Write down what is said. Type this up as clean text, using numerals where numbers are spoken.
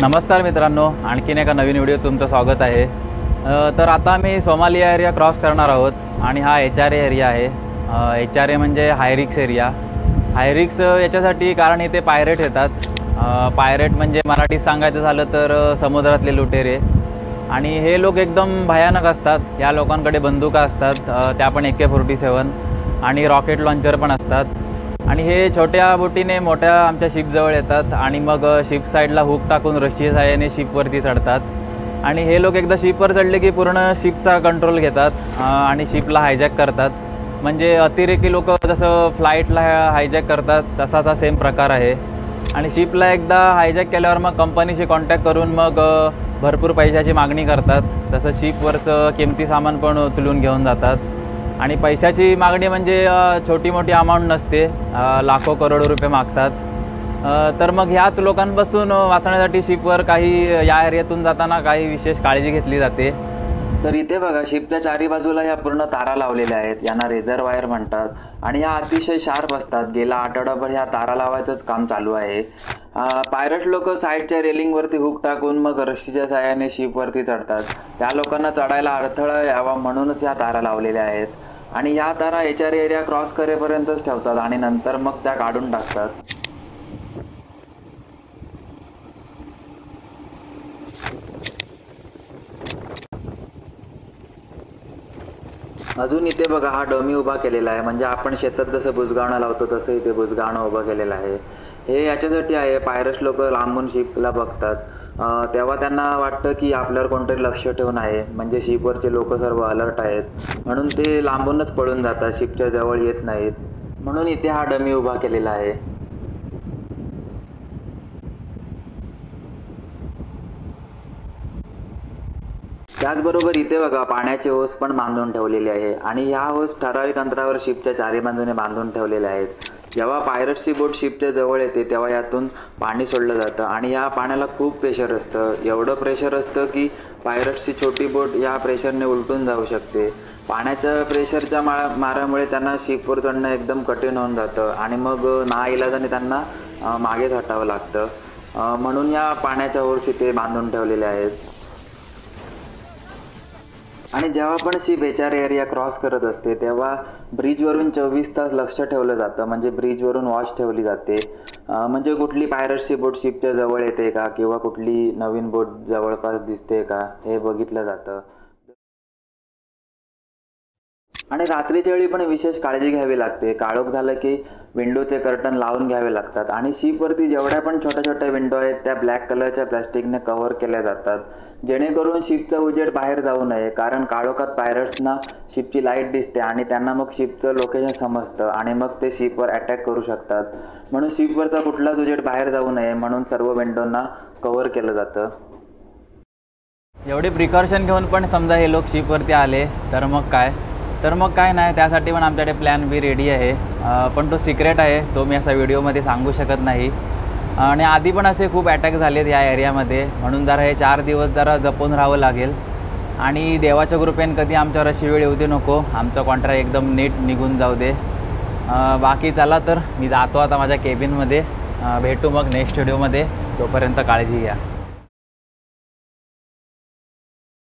नमस्कार मित्रांनो, आणखीन एका नवीन व्हिडिओ तुमचं स्वागत आहे। तर आता मी सोमालिया एरिया क्रॉस करणार आहोत आणि हा HRA एरिया आहे। HRA म्हणजे high risk area. High risk याच्यासाठी कारण इथे पायरेट येतात। पायरेट म्हणजे मराठीत सांगायचं झालं तर समुद्रातले लुटेरे। आणि हे लोक एकदम भयानक असतात। या लोकांकडे बंदुका असतात, त्या पण AK-47 आणि रॉकेट लॉन्चर पण असतात। आणि हे छोट्या बोटीने मोठ्या आमच्या शिपजवळ येतात आणि मग शिप साईडला हुक टाकून रस्सीच्या साहाय्याने शिपवरती चढतात। आणि हे लोक एकदा शिपवर चढले की पूर्ण शिपचा कंट्रोल घेतात आणि शिपला हायजॅक करतात। म्हणजे अतिरेकी लोक जसं फ्लाईटला हायजॅक करतात तसाच हा सेम प्रकार आहे। आणि शिपला एकदा हायजॅक केल्यावर मग कंपनीशी कॉन्टॅक्ट करून मग भरपूर पैशाची मागणी करतात। तसं शिपवरचं किमती सामान पण उचलून घेऊन जातात। आणि पैशाची मागणी म्हणजे छोटी मोठी अमाऊंट नसते, लाखो करोडो रुपये मागतात। तर मग ह्याच लोकांपासून वाचण्यासाठी शिपवर काही या एरियातून जाताना काही विशेष काळजी घेतली जाते। तर इथे बघा, शिपच्या चारी बाजूला ह्या पूर्ण तारा लावलेल्या आहेत, यांना रेझर वायर म्हणतात। आणि ह्या अतिशय शार्प असतात। गेला आठवडाभर ह्या तारा लावायचंच काम चालू आहे। पायरट लोक साईडच्या रेलिंगवरती हुक टाकून मग रस्सीच्या साहाय्याने शिपवरती चढतात। त्या लोकांना चढायला अडथळा यावा म्हणूनच ह्या तारा लावलेल्या आहेत। आणि ह्या तारा HRA एरिया क्रॉस करेपर्यंतच ठेवतात आणि नंतर मग त्या काढून टाकतात। अजून इथे बघा, हा डमी उभा केलेला आहे। म्हणजे आपण शेतात जसं बुजगावणं लावतो तसं इथे बुजगावणं उभं केलेलं आहे। हे याच्यासाठी आहे, पायरट्स लोक लांबून शिपला बघतात तेव्हा त्यांना वाटतं की आपल्यावर कोणतरी लक्ष ठेवून आहे, म्हणजे शिपवरचे लोक सर्व अलर्ट आहेत, म्हणून ते लांबूनच पळून जातात, शिपच्या जवळ येत नाहीत। म्हणून इथे हा डमी उभा केलेला आहे। त्याचबरोबर इथे बघा, पाण्याचे होस पण बांधून ठेवलेले आहे। आणि ह्या होस ठराविक अंतरावर शिपच्या चारी बाजूने बांधून ठेवलेले आहेत। जेव्हा पायरट्सची बोट शिपच्या जवळ येते तेव्हा यातून पाणी सोडलं जातं आणि या पाण्याला खूप प्रेशर असतं। एवढं प्रेशर असतं की पायरट्सची छोटी बोट या प्रेशरने उलटून जाऊ शकते। पाण्याच्या प्रेशरच्या मारामुळे त्यांना शिपवर चढणं एकदम कठीण होऊन जातं आणि मग नाइलाजाने त्यांना मागेच हटावं लागतं। म्हणून या पाण्याच्या होस इथे बांधून ठेवलेल्या आहेत। आणि जेव्हा पण शिप HRA एरिया क्रॉस करत असते तेव्हा ब्रिजवरून 24 तास लक्ष ठेवलं जातं। म्हणजे ब्रिजवरून वॉच ठेवली जाते, म्हणजे कुठली पायरट्सची बोट शिपच्या जवळ येते का किंवा कुठली नवीन बोट जवळपास दिसते का हे बघितलं जातं। आणि रात्रीच्या वेळी पण विशेष काळजी घ्यावी लागते। काळोख झालं की विंडोचे कर्टन लावून घ्यावे लागतात। आणि शिपवरती जेवढ्या पण छोट्या छोट्या विंडो आहेत त्या ब्लॅक कलरच्या प्लॅस्टिकने कव्हर केल्या जातात, जेणेकरून शिपचा उजेड बाहेर जाऊ नये। कारण काळोखात पायरट्सना शिपची लाईट दिसते आणि त्यांना मग शिपचं लोकेशन समजतं आणि मग ते शिपवर अटॅक करू शकतात। म्हणून शिपवरचा कुठलाच उजेड बाहेर जाऊ नये म्हणून सर्व विंडोंना कव्हर केलं जातं। एवढे प्रिकॉशन घेऊन पण समजा हे लोक शिपवरती आले तर मग काय नाही, त्यासाठी पण आमच्याकडे प्लॅन बी रेडी आहे। पण तो सिक्रेट आहे, तो मी असा व्हिडिओमध्ये सांगू शकत नाही। आणि आधी पण असे खूप अटॅक झालेत या एरियामध्ये, म्हणून जरा हे 4 दिवस जरा जपून राहावं लागेल। आणि देवाच्या कृपेने कधी आमच्यावर अशी वेळ येऊ दे नको, आमचं कॉन्ट्रॅक्ट एकदम नीट निघून जाऊ दे। बाकी चला तर मी जातो आता माझ्या केबिनमध्ये, भेटू मग नेक्स्ट व्हिडिओमध्ये। तोपर्यंत काळजी घ्या।